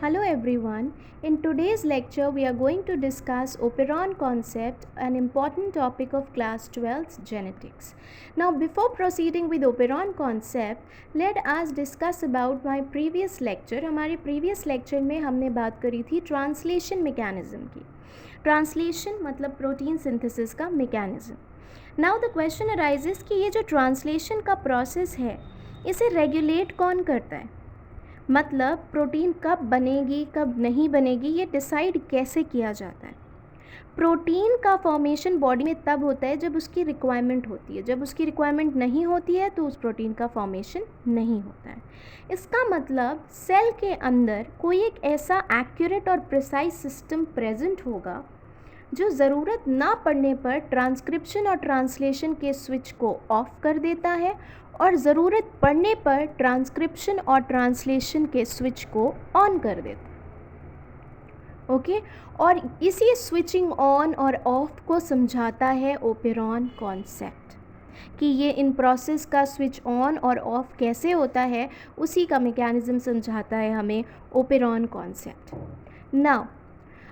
Hello everyone. In today's lecture we are going to discuss operon concept, an important topic of class 12th genetics. Now before proceeding with operon concept, let us discuss about my previous lecture. हमारे previous lecture में हमने बात करी थी translation mechanism की. Translation मतलब protein synthesis का mechanism. Now the question arises कि ये जो ट्रांसलेशन का प्रोसेस है इसे रेगुलेट कौन करता है, मतलब प्रोटीन कब बनेगी कब नहीं बनेगी ये डिसाइड कैसे किया जाता है. प्रोटीन का फॉर्मेशन बॉडी में तब होता है जब उसकी रिक्वायरमेंट होती है. जब उसकी रिक्वायरमेंट नहीं होती है तो उस प्रोटीन का फॉर्मेशन नहीं होता है. इसका मतलब सेल के अंदर कोई एक ऐसा एक्यूरेट और प्रिसाइज सिस्टम प्रेजेंट होगा जो ज़रूरत ना पड़ने पर ट्रांसक्रिप्शन और ट्रांसलेशन के स्विच को ऑफ कर देता है और ज़रूरत पड़ने पर ट्रांसक्रिप्शन और ट्रांसलेशन के स्विच को ऑन कर देता है. ओके, और इसी स्विचिंग ऑन और ऑफ को समझाता है ओपेरॉन कॉन्सेप्ट कि ये इन प्रोसेस का स्विच ऑन और ऑफ कैसे होता है, उसी का मैकेनिज्म समझाता है हमें ओपेरॉन कॉन्सेप्ट. नाउ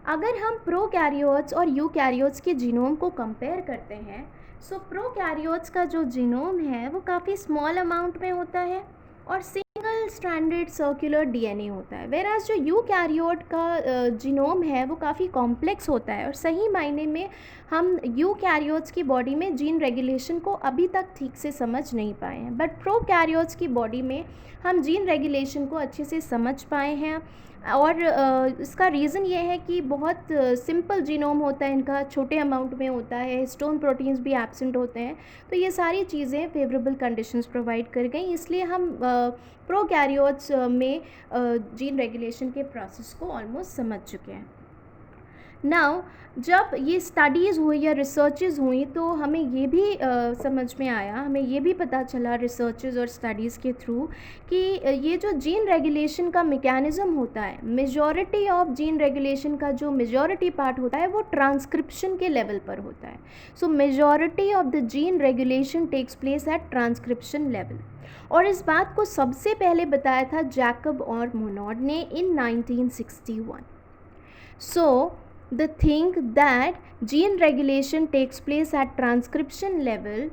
अगर हम प्रोकैरियोट्स और यूकैरियोट्स के जीनोम को कंपेयर करते हैं, सो प्रोकैरियोट्स का जो जीनोम है वो काफ़ी स्मॉल अमाउंट में होता है और सिंगल स्ट्रैंडेड सर्कुलर डीएनए होता है, वेराज जो यूकैरियोट का जीनोम है वो काफ़ी कॉम्प्लेक्स होता है. और सही मायने में हम यूकैरियोट्स की बॉडी में जीन रेगुलेशन को अभी तक ठीक से समझ नहीं पाए हैं, बट प्रोकैरियोट्स की बॉडी में हम जीन रेगुलेशन को अच्छे से समझ पाए हैं. और इसका रीज़न ये है कि बहुत सिंपल जीनोम होता है इनका, छोटे अमाउंट में होता है, हिस्टोन प्रोटीन्स भी एब्सेंट होते हैं, तो ये सारी चीज़ें फेवरेबल कंडीशंस प्रोवाइड कर गई, इसलिए हम प्रोकैरियोट्स में जीन रेगुलेशन के प्रोसेस को ऑलमोस्ट समझ चुके हैं. नाउ जब ये स्टडीज़ हुई या रिसर्चेज़ हुई तो हमें ये भी समझ में आया, हमें ये भी पता चला रिसर्चेज़ और स्टडीज़ के थ्रू कि ये जो जीन रेगुलेशन का मैकेनिज़्म होता है, मेजॉरिटी ऑफ जीन रेगुलेशन का जो मेजॉरिटी पार्ट होता है वो ट्रांसक्रिप्शन के लेवल पर होता है. So majority of the gene regulation takes place at transcription level. और इस बात को सबसे पहले बताया था जैकब और मोनोड ने इन 1961. सो the thing that gene regulation takes place at transcription level,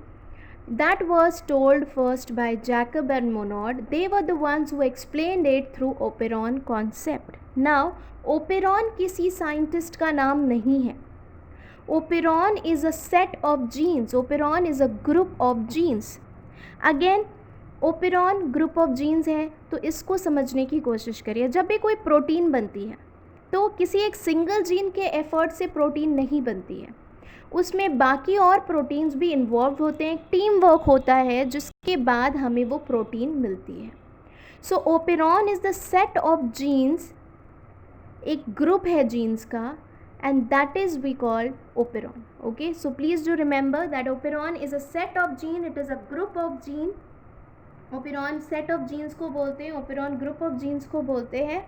that was told first by Jacob and Monod. They were the ones who explained it through operon concept. Now operon किसी scientist का नाम नहीं है. operon is a set of genes. operon is a group of genes. Again operon group of genes है, तो इसको समझने की कोशिश करिए. जब भी कोई प्रोटीन बनती है तो किसी एक सिंगल जीन के एफर्ट से प्रोटीन नहीं बनती है, उसमें बाकी और प्रोटीन्स भी इन्वॉल्व होते हैं, टीम वर्क होता है जिसके बाद हमें वो प्रोटीन मिलती है. So operon is the set of genes, एक ग्रुप है जीन्स का, and that is we called operon. Okay, so please do remember that operon is a set of gene, it is a group of gene. Operon set of genes को बोलते हैं, operon group of genes को बोलते हैं.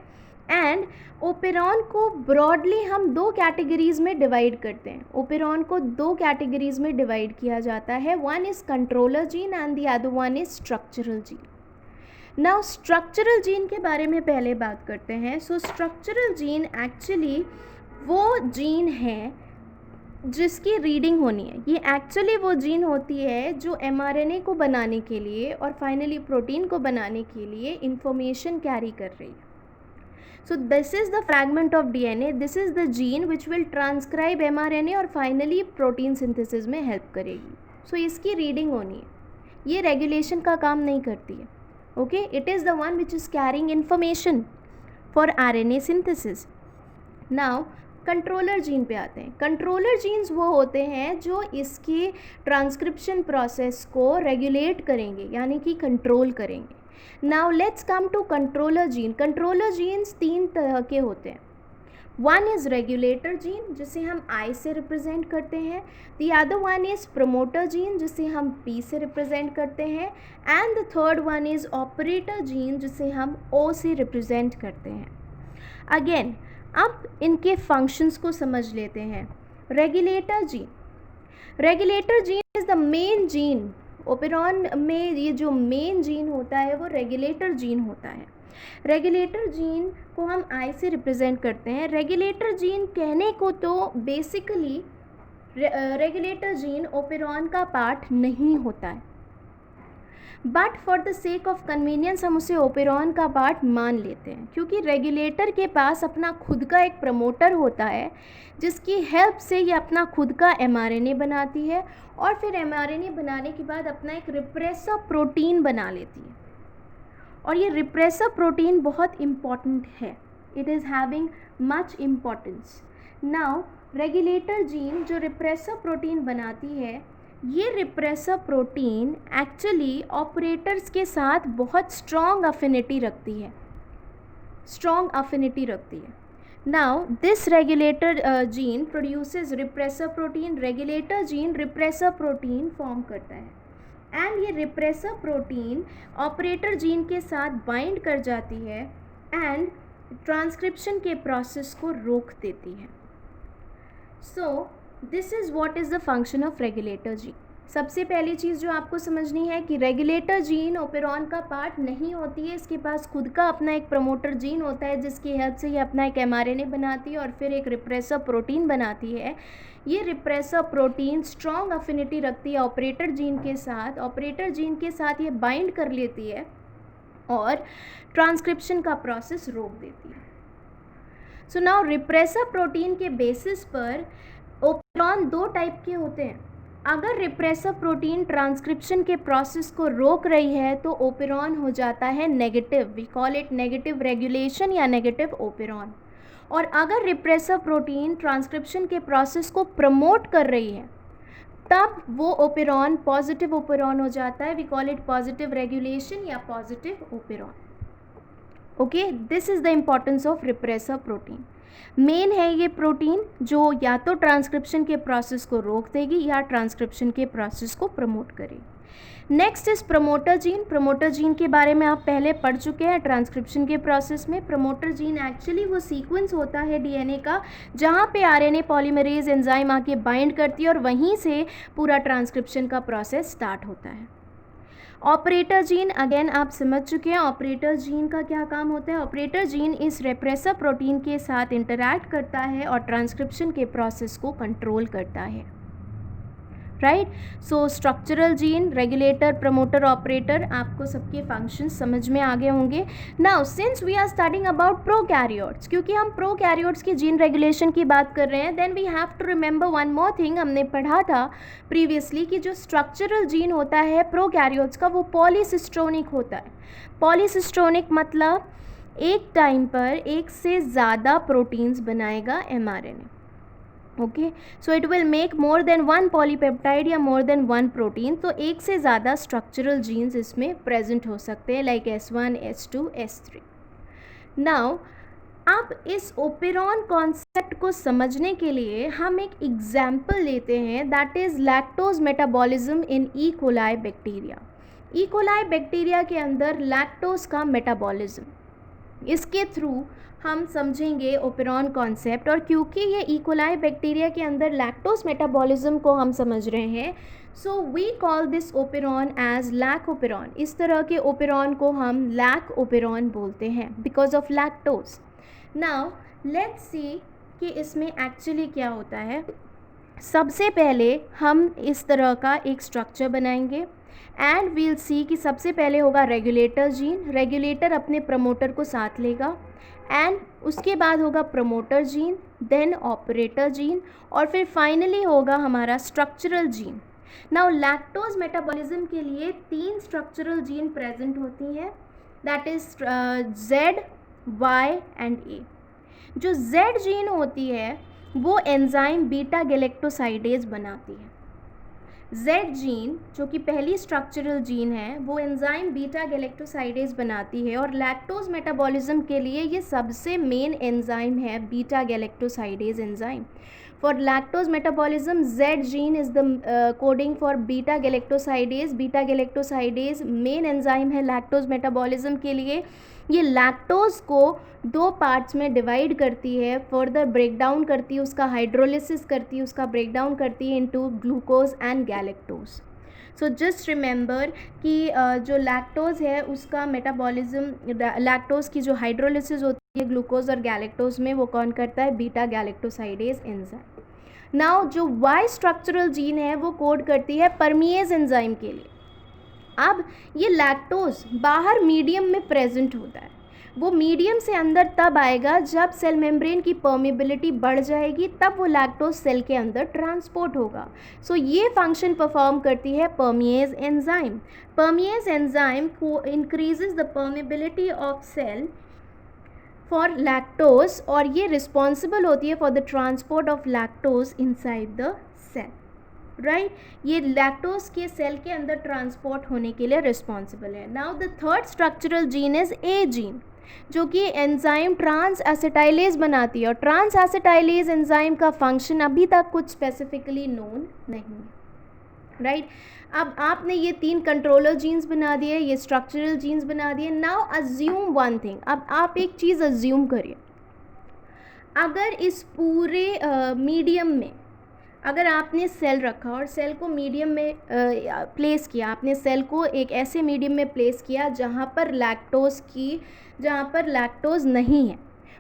And operon को broadly हम दो categories में डिवाइड करते हैं. ओपेरॉन को दो कैटेगरीज़ में डिवाइड किया जाता है. One is controller gene and the other one is structural gene. Now structural gene के बारे में पहले बात करते हैं. सो स्ट्रक्चरल जीन एक्चुअली वो जीन है जिसकी रीडिंग होनी है. ये एक्चुअली वो जीन होती है जो mRNA को बनाने के लिए और फाइनली प्रोटीन को बनाने के लिए इंफॉर्मेशन कैरी कर रही है. So this is the fragment of DNA, this is the gene which will transcribe mRNA और finally protein synthesis में help करेगी. So इसकी रीडिंग होनी है, ये रेगुलेशन का काम नहीं करती है. Okay, it is the one which is carrying information for RNA synthesis. Now controller gene पे आते हैं. कंट्रोलर जीन्स वो होते हैं जो इसकी ट्रांसक्रिप्शन प्रोसेस को रेगुलेट करेंगे, यानी कि कंट्रोल करेंगे. Now let's come to controller gene. Controller genes तीन तरह के होते हैं. वन इज़ रेगुलेटर जीन जिसे हम आई से रिप्रेजेंट करते हैं. The other one is promoter gene जिसे हम पी से रिप्रेजेंट करते हैं. And the third one is operator gene जिसे हम ओ से रिप्रेजेंट करते हैं. अगेन अब इनके फंक्शंस को समझ लेते हैं. Regulator gene, regulator gene is the main gene. Operon में ये जो मेन जीन होता है वो रेगुलेटर जीन होता है. रेगुलेटर जीन को हम आई से रिप्रेजेंट करते हैं। रेगुलेटर जीन कहने को तो बेसिकली रेगुलेटर जीन ओपेरॉन का पार्ट नहीं होता है, but for the sake of convenience हम उसे ओपेरॉन का पार्ट मान लेते हैं, क्योंकि रेगुलेटर के पास अपना खुद का एक प्रमोटर होता है जिसकी हेल्प से ये अपना खुद का mRNA बनाती है और फिर mRNA बनाने के बाद अपना एक रिप्रेसर प्रोटीन बना लेती है। और ये रिप्रेसर प्रोटीन बहुत इम्पॉर्टेंट है, it is having much importance. Now regulator gene जो रिप्रेसर प्रोटीन बनाती है, ये रिप्रेसर प्रोटीन एक्चुअली ऑपरेटर्स के साथ बहुत स्ट्रॉन्ग अफिनिटी रखती है, now this regulator gene produces repressor protein. Regulator gene repressor protein form करता है एंड ये रिप्रेसर प्रोटीन ऑपरेटर जीन के साथ बाइंड कर जाती है एंड ट्रांसक्रिप्शन के प्रोसेस को रोक देती है। So this is what is the function of regulator gene. सबसे पहली चीज़ जो आपको समझनी है कि रेगुलेटर जीन ओपेरॉन का पार्ट नहीं होती है, इसके पास खुद का अपना एक प्रमोटर जीन होता है जिसकी हेल्प से ये अपना एक mRNA बनाती है और फिर एक रिप्रेसर प्रोटीन बनाती है। ये रिप्रेसर प्रोटीन स्ट्रॉन्ग अफिनिटी रखती है ऑपरेटर जीन के साथ, ऑपरेटर जीन के साथ ये बाइंड कर लेती है और ट्रांसक्रिप्शन का प्रोसेस रोक देती है। सो नाउ रिप्रेसर प्रोटीन के बेसिस पर ओपेरॉन दो टाइप के होते हैं। अगर रिप्रेसर प्रोटीन ट्रांसक्रिप्शन के प्रोसेस को रोक रही है तो ओपेरॉन हो जाता है negative, we call it negative regulation या नेगेटिव ओपेरॉन। और अगर रिप्रेसर प्रोटीन ट्रांसक्रिप्शन के प्रोसेस को प्रमोट कर रही है तब वो ओपेरॉन पॉजिटिव ओपेरॉन हो जाता है, we call it positive regulation या positive operon. Okay, this is the importance of repressor protein. Main है ये प्रोटीन जो या तो ट्रांसक्रिप्शन के प्रोसेस को रोक देगी या ट्रांसक्रिप्शन के प्रोसेस को प्रमोट करेगी। Next is promoter gene. Promoter gene के बारे में आप पहले पढ़ चुके हैं ट्रांसक्रिप्शन के प्रोसेस में। प्रमोटर जीन एक्चुअली वो सीक्वेंस होता है डीएनए का जहाँ पे आरएनए पॉलीमरेज एंजाइम आके बाइंड करती है और वहीं से पूरा ट्रांसक्रिप्शन का प्रोसेस स्टार्ट होता है। ऑपरेटर जीन अगेन आप समझ चुके हैं ऑपरेटर जीन का क्या काम होता है। ऑपरेटर जीन इस रिप्रेसर प्रोटीन के साथ इंटरैक्ट करता है और ट्रांसक्रिप्शन के प्रोसेस को कंट्रोल करता है, right. So structural gene, regulator, promoter, operator, आपको सबके फंक्शंस समझ में आ गए होंगे। Now since we are studying about prokaryotes, क्योंकि हम प्रोकैरियोट्स की जीन रेगुलेशन की बात कर रहे हैं, then we have to remember one more thing. हमने पढ़ा था प्रीवियसली कि जो स्ट्रक्चरल जीन होता है प्रोकैरियोट्स का वो पॉलीसिस्ट्रोनिक होता है। पॉलीसिस्ट्रोनिक मतलब एक टाइम पर एक से ज़्यादा प्रोटीन्स बनाएगा mRNA। Okay, so it will make more than one polypeptide या मोर देन वन प्रोटीन। तो एक से ज़्यादा स्ट्रक्चरल जीन्स इसमें प्रेजेंट हो सकते हैं like S1, S2, S3। Now अब इस ओपेरॉन कॉन्सेप्ट को समझने के लिए हम एक एग्जाम्पल लेते हैं, that is lactose metabolism in E coli bacteria. E coli bacteria के अंदर लैक्टोज का मेटाबॉलिज्म, इसके थ्रू हम समझेंगे ओपेरॉन कॉन्सेप्ट। और क्योंकि ये ई कोलाई बैक्टीरिया के अंदर लैक्टोज मेटाबॉलिज्म को हम समझ रहे हैं, so we call this operon as lac operon. इस तरह के ओपेरॉन को हम लैक ओपेरॉन बोलते हैं because of lactose. Now let's see कि इसमें एक्चुअली क्या होता है। सबसे पहले हम इस तरह का एक स्ट्रक्चर बनाएंगे एंड वील सी कि सबसे पहले होगा रेगुलेटर जीन। रेगुलेटर अपने प्रमोटर को साथ लेगा एंड उसके बाद होगा promoter gene, then operator gene और फिर फाइनली होगा हमारा structural gene. Now lactose metabolism के लिए 3 स्ट्रक्चरल जीन प्रेजेंट होती हैं, that is Z, Y and A। जो Z जीन होती है वो एंजाइम बीटा गैलेक्टोसाइडेज बनाती है। Z जीन जो कि पहली स्ट्रक्चरल जीन है वो एंजाइम बीटा गैलेक्टोसाइडेज बनाती है और लैक्टोज मेटाबॉलिज्म के लिए ये सबसे मेन एंजाइम है beta galactosidase enzyme. For lactose metabolism Z gene is the coding for beta galactosidase. Beta galactosidase main enzyme है लैक्टोज मेटाबॉलिज्म के लिए। ये लैक्टोज को 2 पार्ट्स में डिवाइड करती है, फर्दर ब्रेकडाउन करती है, उसका हाइड्रोलिसिस करती है, उसका ब्रेकडाउन करती है into glucose and galactose. So just remember कि जो लैक्टोज़ है उसका मेटाबॉलिज्म, लैक्टोज़ की जो हाइड्रोलिसिस होती है ग्लूकोज और गैलेक्टोज में, वो कौन करता है? Beta galactosidase enzyme. नाउ जो वाई स्ट्रक्चरल जीन है वो कोड करती है परमिएज एंजाइम के लिए। अब ये लैक्टोज बाहर मीडियम में प्रेजेंट होता है, वो मीडियम से अंदर तब आएगा जब सेल मेम्ब्रेन की परमिबिलिटी बढ़ जाएगी, तब वो लैक्टोज सेल के अंदर ट्रांसपोर्ट होगा। सो ये फंक्शन परफॉर्म करती है परमिएज एंजाइम। परमिएज एंजाइम को increases the permeability of cell for lactose, और ये रिस्पॉन्सिबल होती है for the transport of lactose inside the cell, right. ये लैक्टोज के सेल के अंदर ट्रांसपोर्ट होने के लिए रिस्पॉन्सिबल है। Now the third structural gene is a gene, जो कि एंजाइम ट्रांस एसिटाइलेज बनाती है, और ट्रांस एसिटाइलेज एंजाइम का फंक्शन अभी तक कुछ स्पेसिफिकली नोन नहीं है, राइट। अब आपने ये 3 कंट्रोलर जीन्स बना दिए, ये स्ट्रक्चरल जीन्स बना दिए। नाउ अज्यूम वन थिंग, अब आप एक चीज़ अज्यूम करिए, अगर इस पूरे मीडियम में अगर आपने सेल रखा और सेल को मीडियम में प्लेस किया, आपने सेल को एक ऐसे मीडियम में प्लेस किया जहाँ पर लैक्टोज नहीं है,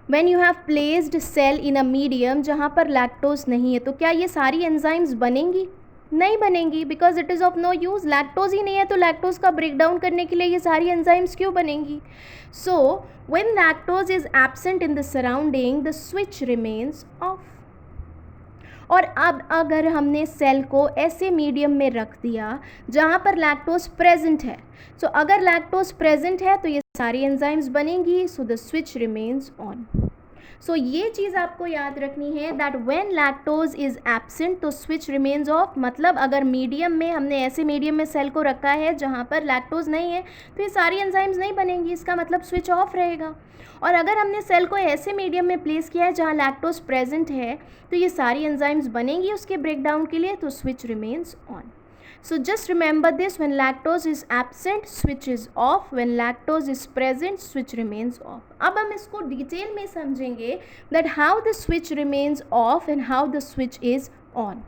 when you have placed cell in a medium जहाँ पर लैक्टोज नहीं है, तो क्या ये सारी एंजाइम्स बनेंगी? नहीं बनेंगी, because it is of no use. Lactose ही नहीं है तो लैक्टोज का ब्रेक डाउन करने के लिए ये सारी एंजाइम्स क्यों बनेंगी? So when lactose is absent in the surrounding, the switch remains of. और अब अगर हमने सेल को ऐसे मीडियम में रख दिया जहाँ पर लैक्टोज प्रेजेंट है, सो अगर लैक्टोज प्रेजेंट है तो ये सारी एंजाइम्स बनेंगी, so the switch remains on. So ये चीज़ आपको याद रखनी है that when lactose is absent तो स्विच रिमेन्स ऑफ। मतलब अगर मीडियम में हमने ऐसे मीडियम में सेल को रखा है जहाँ पर लैक्टोज नहीं है तो ये सारी एंजाइम्स नहीं बनेंगी, इसका मतलब स्विच ऑफ रहेगा। और अगर हमने सेल को ऐसे मीडियम में प्लेस किया है जहाँ लैक्टोज प्रेजेंट है तो ये सारी एंजाइम्स बनेंगी उसके ब्रेकडाउन के लिए, तो switch remains on. So just remember this, when lactose is absent, switch is off. When lactose is present, switch remains off. अब हम इसको डिटेल में समझेंगे that how the switch remains off and how the switch is on.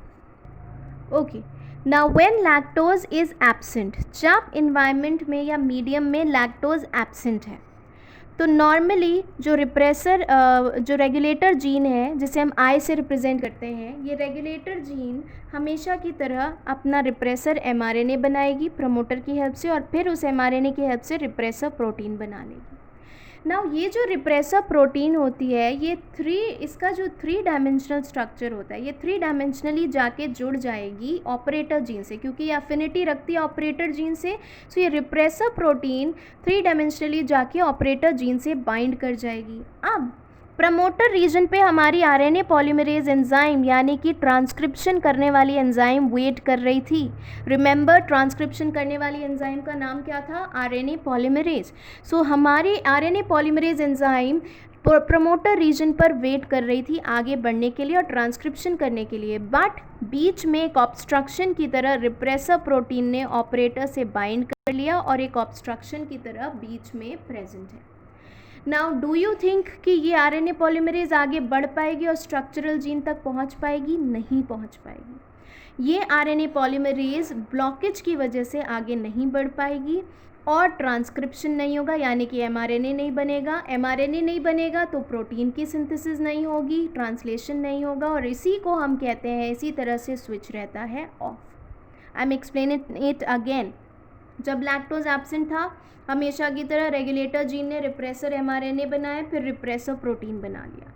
Okay. Now when lactose is absent, जब environment में या medium में lactose absent है, तो नॉर्मली जो जो रेगुलेटर जीन है जिसे हम आई से रिप्रेजेंट करते हैं, ये रेगुलेटर जीन हमेशा की तरह अपना रिप्रेसर एमआरएनए बनाएगी प्रमोटर की हेल्प से, और फिर उस एमआरएनए की हेल्प से रिप्रेसर प्रोटीन बना लेगी। नाउ ये जो रिप्रेसर प्रोटीन होती है, ये इसका जो 3 डायमेंशनल स्ट्रक्चर होता है, ये 3 डायमेंशनली जाके जुड़ जाएगी ऑपरेटर जीन से, क्योंकि ये अफिनिटी रखती है ऑपरेटर जीन से। सो ये रिप्रेसर प्रोटीन 3 डायमेंशनली जाके ऑपरेटर जीन से बाइंड कर जाएगी। अब प्रमोटर रीजन पे हमारी आरएनए पॉलीमरेज एंजाइम यानी कि ट्रांसक्रिप्शन करने वाली एंजाइम वेट कर रही थी। रिमेंबर, ट्रांसक्रिप्शन करने वाली एंजाइम का नाम क्या था? RNA polymerase. सो हमारी RNA polymerase enzyme promoter region पर वेट कर रही थी आगे बढ़ने के लिए और ट्रांसक्रिप्शन करने के लिए, बट बीच में एक ऑब्स्ट्रक्शन की तरह रिप्रेसर प्रोटीन ने ऑपरेटर से बाइंड कर लिया और एक ऑब्स्ट्रक्शन की तरह बीच में प्रेजेंट है। नाउ डू यू थिंक कि ये आरएनए पॉलीमरेज आगे बढ़ पाएगी और स्ट्रक्चरल जीन तक पहुंच पाएगी? नहीं पहुंच पाएगी। ये आरएनए पॉलीमरेज ब्लॉकेज की वजह से आगे नहीं बढ़ पाएगी और ट्रांसक्रिप्शन नहीं होगा, यानी कि एमआरएनए नहीं बनेगा। एमआरएनए नहीं बनेगा तो प्रोटीन की सिंथेसिस नहीं होगी, ट्रांसलेशन नहीं होगा, और इसी को हम कहते हैं, इसी तरह से स्विच रहता है of. I am explaining it again. जब लैक्टोज एब्सेंट था, हमेशा की तरह रेगुलेटर जीन ने रिप्रेसर एमआरएनए बनाया, फिर रिप्रेसर प्रोटीन बना लिया।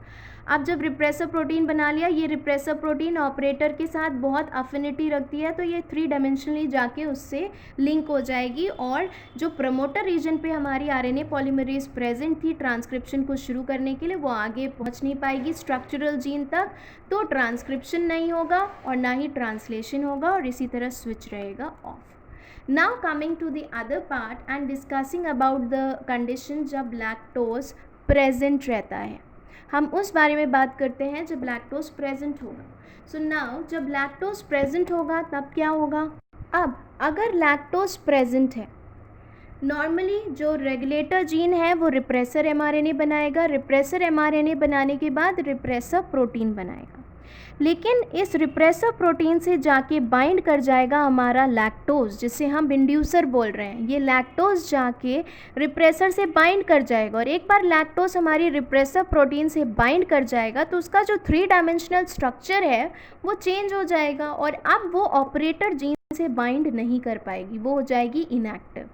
अब जब रिप्रेसर प्रोटीन बना लिया, ये रिप्रेसर प्रोटीन ऑपरेटर के साथ बहुत अफिनिटी रखती है, तो ये 3 डायमेंशनली जाके उससे लिंक हो जाएगी, और जो प्रमोटर रीजन पे हमारी आरएनए पॉलीमरेज प्रेजेंट थी ट्रांसक्रिप्शन को शुरू करने के लिए, वो आगे पहुंच नहीं पाएगी स्ट्रक्चरल जीन तक, तो ट्रांसक्रिप्शन नहीं होगा और ना ही ट्रांसलेशन होगा, और इसी तरह स्विच रहेगा of. Now coming to the other part and discussing about the condition जब लैक्टोज प्रेजेंट रहता है, हम उस बारे में बात करते हैं जब लैक्टोज प्रेजेंट होगा। सो नाउ जब लैक्टोज प्रेजेंट होगा तब क्या होगा? अब अगर लैक्टोज प्रेजेंट है, नॉर्मली जो रेगुलेटर जीन है वो रिप्रेसर एमआरएनए बनाएगा, रिप्रेसर एमआरएनए बनाने के बाद रिप्रेसर प्रोटीन बनाएगा। लेकिन इस रिप्रेसर प्रोटीन से जाके बाइंड कर जाएगा हमारा लैक्टोज, जिसे हम इंड्यूसर बोल रहे हैं। ये लैक्टोज जाके रिप्रेसर से बाइंड कर जाएगा, और एक बार लैक्टोज हमारी रिप्रेसर प्रोटीन से बाइंड कर जाएगा तो उसका जो 3 डायमेंशनल स्ट्रक्चर है वो चेंज हो जाएगा, और अब वो ऑपरेटर जीन से बाइंड नहीं कर पाएगी, वो हो जाएगी इनएक्टिव।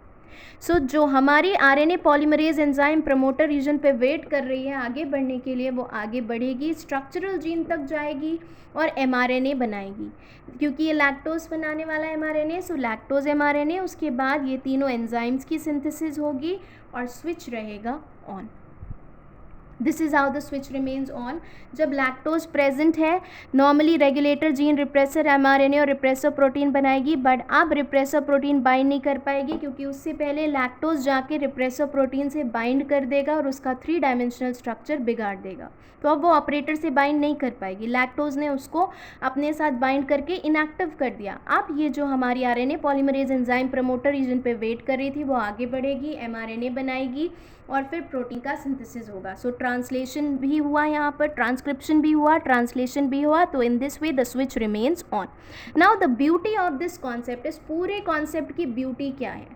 सो जो हमारी RNA polymerase enzyme promoter region पे वेट कर रही है आगे बढ़ने के लिए, वो आगे बढ़ेगी, स्ट्रक्चरल जीन तक जाएगी और एमआरएनए बनाएगी, क्योंकि ये लैक्टोज बनाने वाला एमआरएनए। सो लैक्टोज एमआरएनए, उसके बाद ये तीनों एंजाइम्स की सिंथेसिस होगी और स्विच रहेगा on. This is how the switch remains on. जब लैक्टोज प्रेजेंट है, normally regulator gene repressor mRNA और रिप्रेसर प्रोटीन बनाएगी, बट अब रिप्रेसर प्रोटीन बाइंड नहीं कर पाएगी, क्योंकि उससे पहले लैक्टोज जाके रिप्रेसर प्रोटीन से बाइंड कर देगा और उसका 3 डायमेंशनल स्ट्रक्चर बिगाड़ देगा। तो अब वो ऑपरेटर से बाइंड नहीं कर पाएगी, लैक्टोज ने उसको अपने साथ बाइंड करके इनएक्टिव कर दिया। अब ये जो हमारी RNA polymerase enzyme promoter region पे वेट कर रही थी वो आगे बढ़ेगी, एमआरएनए बनाएगी और फिर प्रोटीन का सिंथेसिस होगा। सो ट्रांसलेशन भी हुआ, यहाँ पर ट्रांसक्रिप्शन भी हुआ, ट्रांसलेशन भी हुआ। तो in this way the switch remains on. Now the beauty of this concept, इस पूरे कॉन्सेप्ट की ब्यूटी क्या है,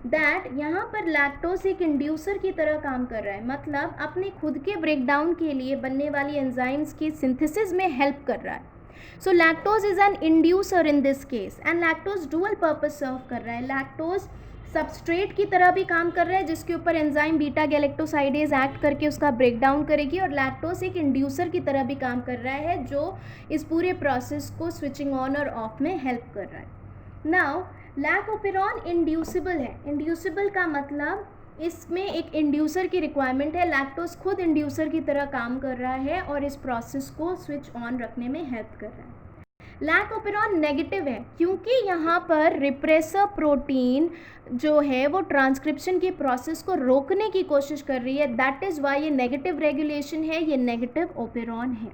दैट यहाँ पर लैक्टोज एक इंड्यूसर की तरह काम कर रहा है, मतलब अपने खुद के ब्रेकडाउन के लिए बनने वाली एंजाइम्स की सिंथेसिस में हेल्प कर रहा है। So lactose is an inducer in this case, and lactose dual purpose serve कर रहा है। लैक्टोज सबस्ट्रेट की तरह भी काम कर रहा है, जिसके ऊपर एंजाइम बीटा गैलेक्टोसाइडेज एक्ट करके उसका ब्रेकडाउन करेगी, और लैक्टोज एक इंड्यूसर की तरह भी काम कर रहा है, जो इस पूरे प्रोसेस को स्विचिंग ऑन और ऑफ में हेल्प कर रहा है। नाउ लैकोपेरॉन इंड्यूसिबल है। इंड्यूसिबल का मतलब इसमें एक इंड्यूसर की रिक्वायरमेंट है, लैक्टोज खुद इंड्यूसर की तरह काम कर रहा है और इस प्रोसेस को स्विच ऑन रखने में हेल्प कर रहा है। लैकोपेरॉन नेगेटिव है, क्योंकि यहाँ पर रिप्रेसर प्रोटीन जो है वो ट्रांसक्रिप्शन की प्रोसेस को रोकने की कोशिश कर रही है, दैट इज़ वाई ये नेगेटिव रेगुलेशन है, ये नेगेटिव ओपेरॉन है।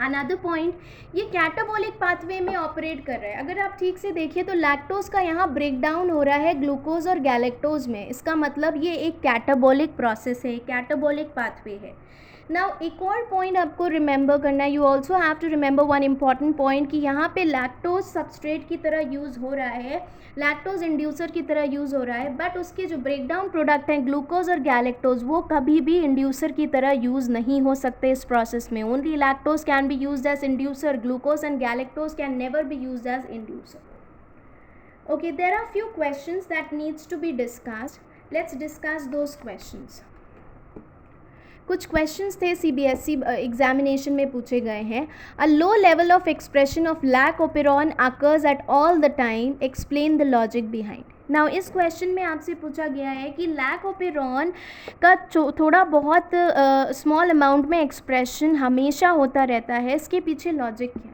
अनदर पॉइंट, ये कैटाबॉलिक पाथवे में ऑपरेट कर रहा है। अगर आप ठीक से देखिए तो लैक्टोज का यहाँ ब्रेकडाउन हो रहा है ग्लूकोज और गैलेक्टोज में, इसका मतलब ये एक कैटाबॉलिक प्रोसेस है, कैटाबॉलिक पाथवे है। नाउ एक और पॉइंट आपको रिमेंबर करना है, you also have to remember one important point, कि यहाँ पे लैक्टोज सबस्ट्रेट की तरह यूज़ हो रहा है, लैक्टोज इंड्यूसर की तरह यूज़ हो रहा है, बट उसके जो ब्रेकडाउन प्रोडक्ट हैं ग्लूकोज और गैलेक्टोज वो कभी भी इंड्यूसर की तरह यूज़ नहीं हो सकते इस प्रोसेस में। Only lactose can be used as inducer, glucose and galactose can never be used as inducer. Okay, there are few questions that needs to be discussed. Let's discuss those questions. कुछ questions थे CBSE examination में पूछे गए हैं। A low level of expression of lac operon occurs at all the time, explain the logic behind. Now इस question में आपसे पूछा गया है कि लैकोपेरॉन का थोड़ा बहुत स्मॉल अमाउंट में एक्सप्रेशन हमेशा होता रहता है, इसके पीछे लॉजिक क्या है?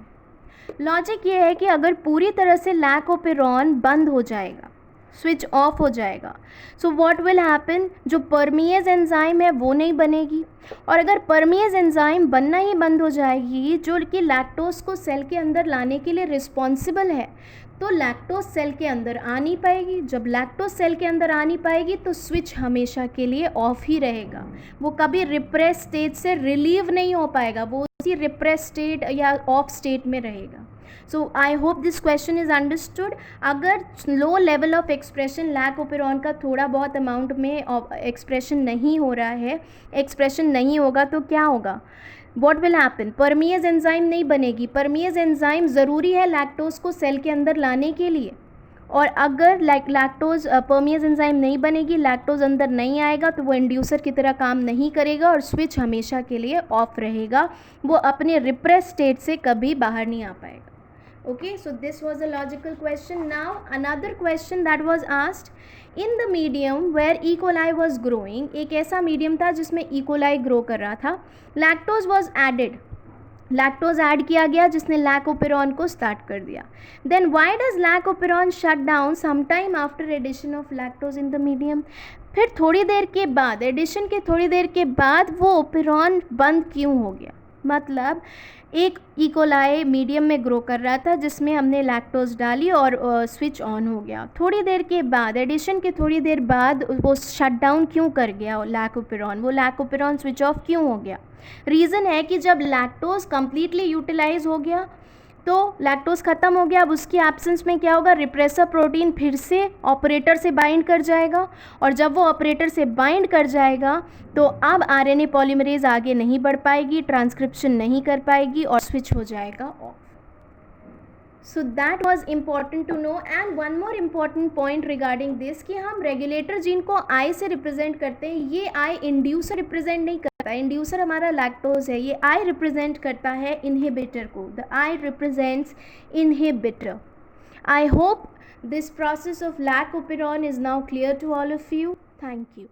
लॉजिक ये है कि अगर पूरी तरह से लैकोपेरॉन बंद हो जाएगा, स्विच ऑफ हो जाएगा, सो व्हाट विल हैपन, जो परमिएज एंजाइम है वो नहीं बनेगी, और अगर परमिएज एंजाइम बनना ही बंद हो जाएगी जो कि लैक्टोज को सेल के अंदर लाने के लिए रिस्पॉन्सिबल है, तो लैक्टोज सेल के अंदर आ नहीं पाएगी। जब लैक्टोज सेल के अंदर आ नहीं पाएगी तो स्विच हमेशा के लिए ऑफ ही रहेगा, वो कभी रिप्रेस स्टेट से रिलीव नहीं हो पाएगा, वो उसी रिप्रेस स्टेट या ऑफ स्टेट में रहेगा। So I hope this question is understood. अगर low level of expression lac operon का थोड़ा बहुत अमाउंट में एक्सप्रेशन नहीं हो रहा है, एक्सप्रेशन नहीं होगा तो क्या होगा, व्हाट विल हैपन, परमिएज एंजाइम नहीं बनेगी। परमिएज एंजाइम ज़रूरी है लैक्टोज को सेल के अंदर लाने के लिए, और अगर लैक्टोज परमिएज एंजाइम नहीं बनेगी, लैक्टोज अंदर नहीं आएगा, तो वो इंड्यूसर की तरह काम नहीं करेगा और स्विच हमेशा के लिए ऑफ रहेगा, वो अपने रिप्रेस स्टेट से कभी बाहर नहीं आ पाएगा। Okay, so this was a logical question. Now another question that was asked, in the medium where E. coli was growing, एक ऐसा मीडियम था जिसमें E. coli ग्रो कर रहा था, lactose was added, lactose add किया गया जिसने लैकोपेरॉन को स्टार्ट कर दिया। Then why does lac operon shut down sometime after addition of lactose in the medium, फिर थोड़ी देर के बाद, एडिशन के थोड़ी देर के बाद वो ओपेरॉन बंद क्यों हो गया? मतलब एक इकोलाई मीडियम में ग्रो कर रहा था जिसमें हमने लैक्टोज डाली और स्विच ऑन हो गया। थोड़ी देर के बाद, एडिशन के थोड़ी देर बाद वो शट डाउन क्यों कर गया लैकोपेरॉन, वो लैकोपेरॉन स्विच ऑफ क्यों हो गया? रीज़न है कि जब लैक्टोज कम्प्लीटली यूटिलाइज हो गया तो लैक्टोज ख़त्म हो गया, अब उसकी एब्सेंस में क्या होगा, रिप्रेसर प्रोटीन फिर से ऑपरेटर से बाइंड कर जाएगा, और जब वो ऑपरेटर से बाइंड कर जाएगा तो अब आरएनए पॉलीमरेज आगे नहीं बढ़ पाएगी, ट्रांसक्रिप्शन नहीं कर पाएगी और स्विच हो जाएगा off. So that was important to know. And one more important point regarding this कि हम रेगुलेटर जीन को आई से रिप्रेजेंट करते हैं, ये आई इंड्यूसर रिप्रेजेंट नहीं करता। इंड्यूसर हमारा लैक्टोज है, ये आई रिप्रेजेंट करता है इनहिबिटर को। The I represents inhibitor. I hope this process of lac operon is now clear to all of you. Thank you.